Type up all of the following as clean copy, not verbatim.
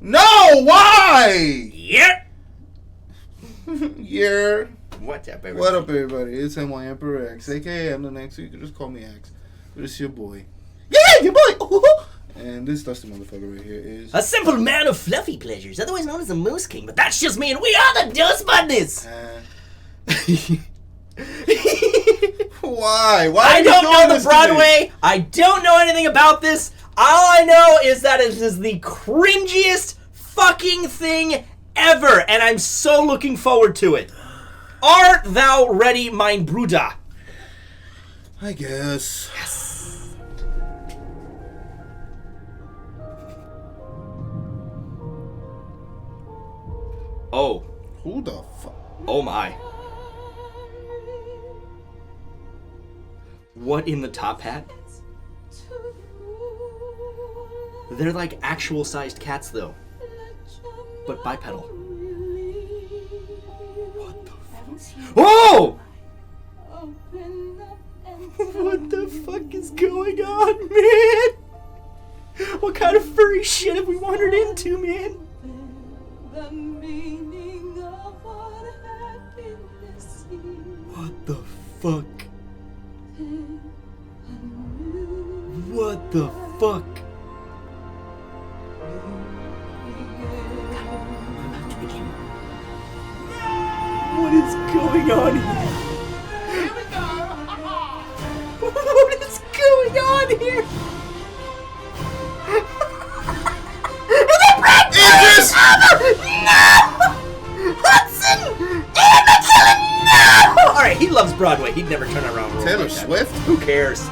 No, why? Yep. Yeah. What's up, everybody? What up, everybody? It's NY Emperor X, aka I'm the next, so you can just call me X. But it's your boy. Yeah, your boy! And this dusty motherfucker right here is... a simple man of fluffy pleasures, otherwise known as the Moose King, but that's just me, and we are the Dust Budnies! Why? Why I are you don't doing know the this to Broadway. me? I don't know anything about this. All I know is that it is the cringiest fucking thing ever, and I'm so looking forward to it. Art thou ready, mein Bruder? I guess. Yes. Oh. Who the fuck? Oh my. What in the top hat? They're like actual sized cats though. But bipedal. What the fuck? Oh! What the fuck is going on, man? What kind of furry shit have we wandered into, man? What the fuck? What the fuck? What is going on here? Here we go! What is going on here? Idris! No! Hudson! Ian McKellen, no! Alright, he loves Broadway. He'd never turn around. and roll Taylor like that. Swift? Who cares?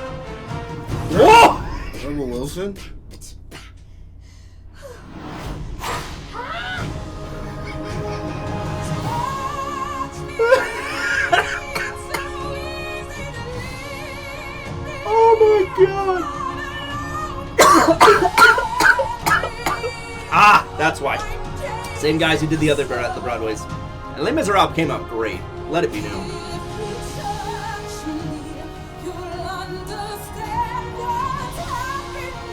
Whoa! Rebel Wilson? Oh my god! Ah, that's why. Same guys who did the other the Broadways. And Les Miserables came out great. Let it be known.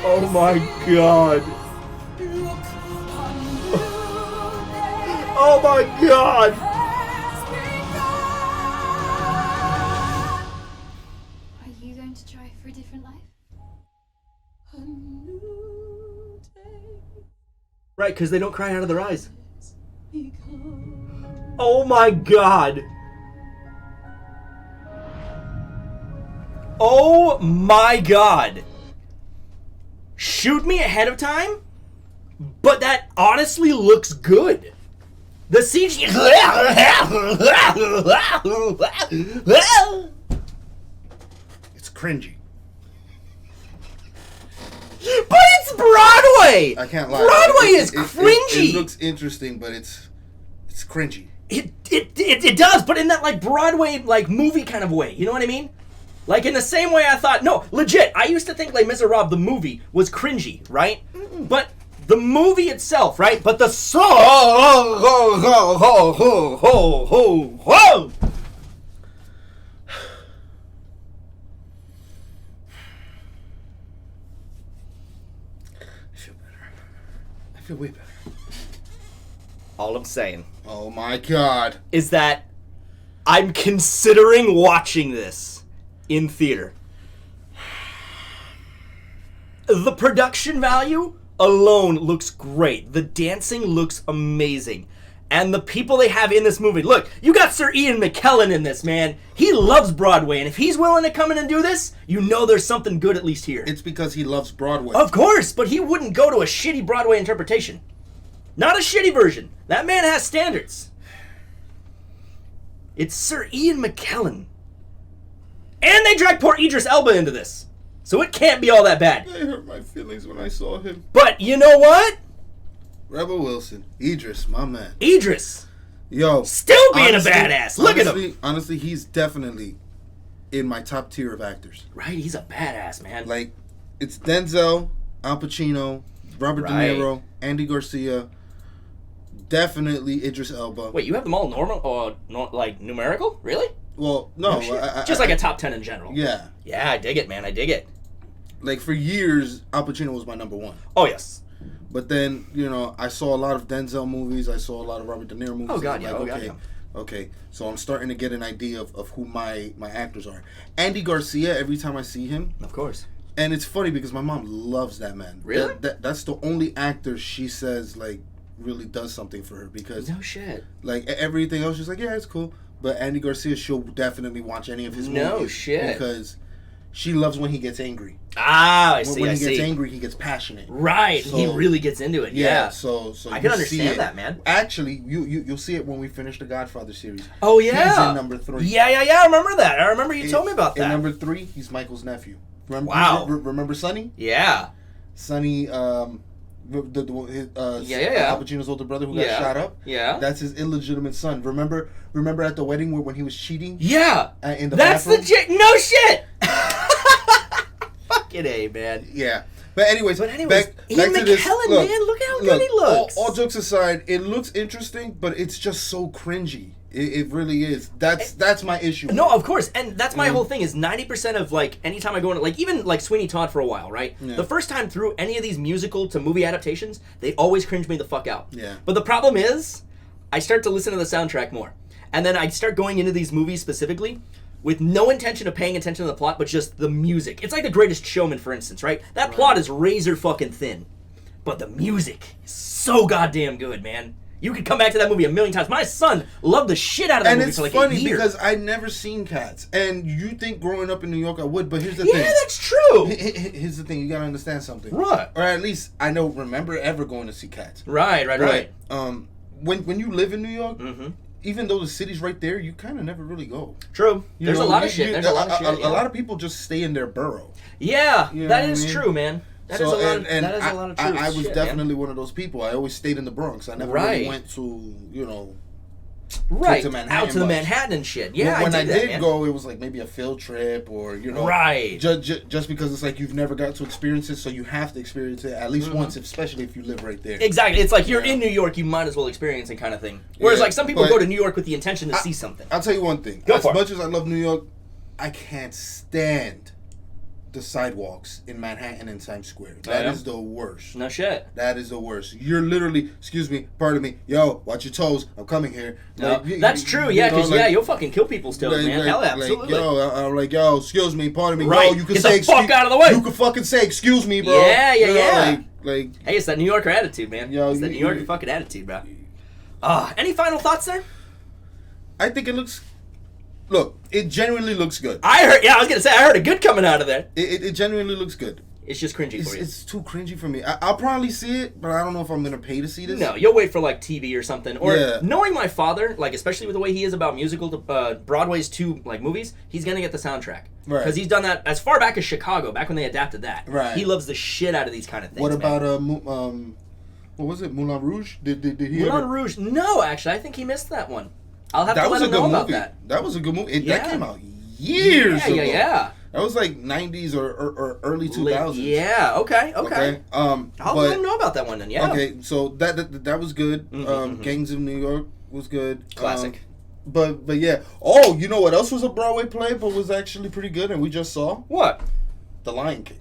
Oh my god. Oh my god. Are you going to try for a different life? Right, because they don't cry out of their eyes. Oh my god. Oh my god. Shoot me ahead of time? But that honestly looks good. The CG... It's cringy. But it's Broadway! I can't lie. Broadway is cringy! It looks interesting, but it's cringy. It does, but in that like Broadway like movie kind of way. You know what I mean? Like in the same way I thought, no, legit, I used to think Les Miserables, the movie, was cringy, right? But the movie itself, right? But the song, I feel better. I feel way better. all I'm saying Oh my god. is that I'm considering watching this in theater. The production value alone looks great. The dancing looks amazing. And the people they have in this movie. Look, you got Sir Ian McKellen in this, man. He loves Broadway. And if he's willing to come in and do this, you know there's something good at least here. It's because he loves Broadway. Of course, but he wouldn't go to a shitty Broadway interpretation. Not a shitty version. That man has standards. It's Sir Ian McKellen. And they dragged poor Idris Elba into this. So it can't be all that bad. I hurt my feelings when I saw him. But you know what? Rebel Wilson. Idris, my man. Idris. Yo. Still being a badass. Look at him. Honestly, he's definitely in my top tier of actors. Right, he's a badass, man. Like, it's Denzel, Al Pacino, Robert Right. De Niro, Andy Garcia, definitely Idris Elba. Wait, you have them all normal, like numerical? Really? Well, no. Just like a top 10 in general. Yeah. Yeah, I dig it, man. I dig it. Like, for years, Al Pacino was my number one. Oh, yes. But then, I saw a lot of Denzel movies. I saw a lot of Robert De Niro movies. Oh, God, and yeah. I'm Oh, like, God, yeah. Okay, so I'm starting to get an idea of who my actors are. Andy Garcia, every time I see him. Of course. And it's funny because my mom loves that man. Really? That's the only actor she says, like, really does something for her. Because, No shit. like, everything else, she's like, yeah, it's cool. But Andy Garcia, she'll definitely watch any of his movies. No shit. Because she loves when he gets angry. Ah, I see, When I he see. gets angry, he gets passionate. Right, So- he really gets into it, yeah. So I you can see understand it. that, man. Actually, you'll see it when we finish the Godfather series. Oh, yeah. He's in number 3. Yeah, I remember that. I remember you told me about In that. number 3, he's Michael's nephew. Remember, Wow. Remember Sonny? Yeah. Sonny, Yeah. Al Pacino's older brother who got shot up. Yeah. That's his illegitimate son. Remember at the wedding when he was cheating? Yeah. In the That's bathroom? no shit. Fucking A, man. Yeah. But anyways, back Ian to this. McKellen, man, look how good he looks. All jokes aside, it looks interesting, but it's just so cringy. It really is. That's my issue. No, of course, and that's my whole thing is 90% of, like, anytime I go into, like, even, like, Sweeney Todd for a while, right? Yeah. The first time through any of these musical to movie adaptations, they always cringe me the fuck out. Yeah. But the problem is, I start to listen to the soundtrack more. And then I start going into these movies specifically with no intention of paying attention to the plot, but just the music. It's like The Greatest Showman, for instance, right? That plot is razor fucking thin. But the music is so goddamn good, man. You could come back to that movie a million times. My son loved the shit out of that movie for like funny a year. because I never seen Cats, and you think growing up in New York I would, but here's the thing. Yeah, that's true. Here's the thing. You gotta understand something, Right. Or at least I don't remember ever going to see Cats. Right. When you live in New York, Mm-hmm. even though the city's right there, you kind of never really go. True. There's a lot of shit. A lot of people just stay in their borough. Yeah, You know that what is I mean? true, man. That is a lot of truth. I was Shit, definitely one of those people. I always stayed in the Bronx. I never really went to, right to Manhattan out to the much. Manhattan and shit. Yeah, when I that, did man. go, it was like maybe a field trip or Right. Just because it's like you've never got to experience it, so you have to experience it at least once, especially if you live right there. Exactly. It's like you're in New York, you might as well experience it kind of thing. Whereas Yeah, like some people but- go to New York with the intention to see something. I'll tell you one thing. Go As for it. much as I love New York, I can't stand the sidewalks in Manhattan and Times Square. That is the worst. No shit. That is the worst. You're literally, excuse me, pardon me, yo, watch your toes. I'm coming here. No, that's true. Yeah, because you'll fucking kill people's toes, like, man. Hell, absolutely. I'm like, yo, excuse me, pardon me. Right. Yo, you can Get say the fuck out of the way. You can fucking say excuse me, bro. Yeah. Like, Hey, it's that New Yorker attitude, man. Yo, it's that New Yorker fucking attitude, bro. Any final thoughts there? I think it looks. Look, it genuinely looks good. I was gonna say I heard a good coming out of there. It genuinely looks good. It's just cringy for you. It's too cringy for me. I'll probably see it, but I don't know if I'm gonna pay to see this. No, you'll wait for like TV or something. Or Yeah. knowing my father, like especially with the way he is about musical Broadway's to like movies, he's gonna get the soundtrack Right. because he's done that as far back as Chicago, back when they adapted that. Right. He loves the shit out of these kind of things. What about man. what was it? Moulin Rouge? Did he Moulin ever? Rouge? No, actually, I think he missed that one. I'll have to That was let a him know good about movie. that. That was a good movie. Yeah. That came out years ago. Yeah. That was like 90s or early 2000s. Yeah. Okay. I'll but, let him know about that one then. Yeah. Okay, so that was good. Mhm. Gangs of New York was good. Classic. But yeah. Oh, you know what else was a Broadway play but was actually pretty good and we just saw? What? The Lion King.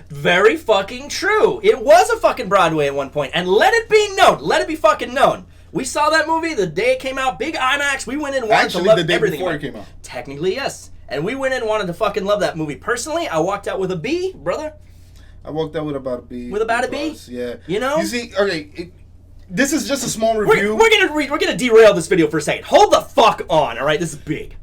Very fucking true. It was a fucking Broadway at one point, and let it be known. Let it be fucking known. We saw that movie the day it came out, big IMAX. We went in and wanted to love the day everything before about it came out. Technically, yes. And we went in and wanted to fucking love that movie. Personally, I walked out with a B, brother. I walked out with about a B. With about a B? plus, yeah. You know? You see, okay, this is just a small We're review. gonna derail this video for a second. Hold the fuck on, all right? This is big.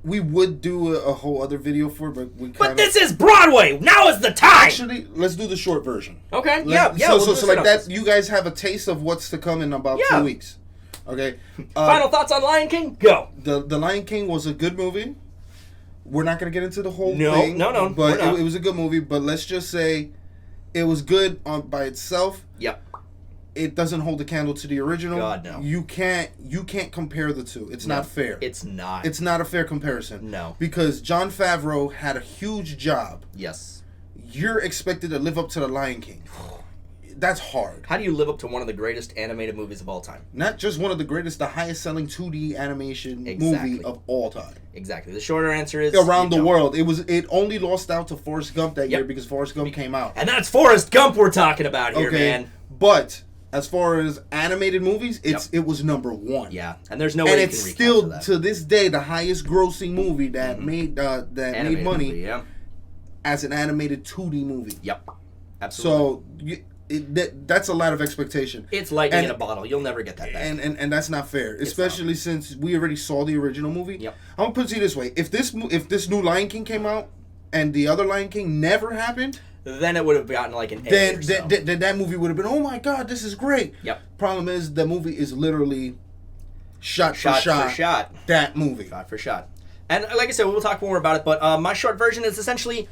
We would do a whole other video for it, but we kind But of... this is Broadway. Now is the time. Actually, let's do the short version. Okay. Let's- Yeah. So, we'll do so like synopsis. that, you guys have a taste of what's to come in about Yeah. 2 weeks. Okay. Final thoughts on Lion King? Go. The Lion King was a good movie. We're not gonna get into the whole No, thing. no, But we're not. it was a good movie. But let's just say, it was good by itself. Yep. It doesn't hold a candle to the original. God, no. You can't compare the two. It's not fair. It's not. It's not a fair comparison. No. Because Jon Favreau had a huge job. Yes. You're expected to live up to the Lion King. That's hard. How do you live up to one of the greatest animated movies of all time? Not just one of the greatest, the highest selling 2D animation movie of all time. Exactly. The shorter answer is around the world. It only lost out to Forrest Gump that year because Forrest Gump came out. And that's Forrest Gump we're talking about here, man. But as far as animated movies, it was number 1. Yeah, and there's no way and you it's can still that. To this day the highest grossing movie that made made money movie, as an animated 2D movie. Yep, absolutely. So that's a lot of expectation. It's lightning in a bottle. You'll never get that back. And that's not fair, especially since we already saw the original movie. Yep. I'm gonna put it this way: if this new Lion King came out and the other Lion King never happened, then it would have gotten like an A then or so. then that movie would have been, oh my god, this is great. Yep. Problem is, the movie is literally shot for shot. That movie. Shot for shot. And like I said, we'll talk more about it, but my short version is essentially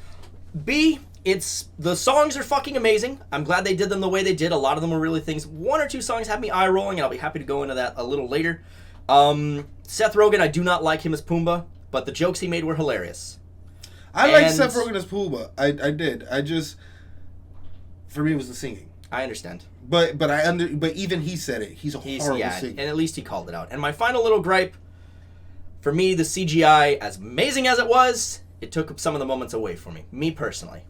B. The songs are fucking amazing. I'm glad they did them the way they did. A lot of them were really things. 1 or 2 songs had me eye rolling, and I'll be happy to go into that a little later. Seth Rogen, I do not like him as Pumbaa, but the jokes he made were hilarious. I like Seth Rogen as Pumbaa. I did. For me, it was the singing. I understand. But even he said it. He's horrible singer. And at least he called it out. And my final little gripe, for me, the CGI, as amazing as it was, it took some of the moments away from me personally.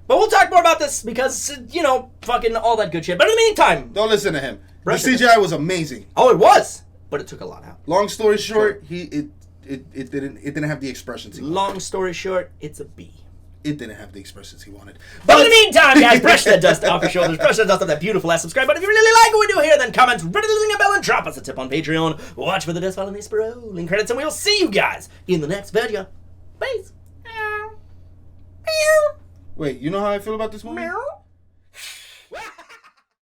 But we'll talk more about this because, fucking all that good shit. But in the meantime... Don't listen to him. The CGI was amazing. Oh, it was. But it took a lot out. Long story short, it didn't have the expressions he wanted. Long story short, it's a B. It didn't have the expressions he wanted. But in the meantime, guys, brush that dust off your shoulders. Brush that dust off that beautiful ass subscribe button. If you really like what we do here, then comment, ring a bell, and drop us a tip on Patreon. Watch for the Dust File and these rolling credits, and we will see you guys in the next video. Peace. Wait, you know how I feel about this movie? Meow.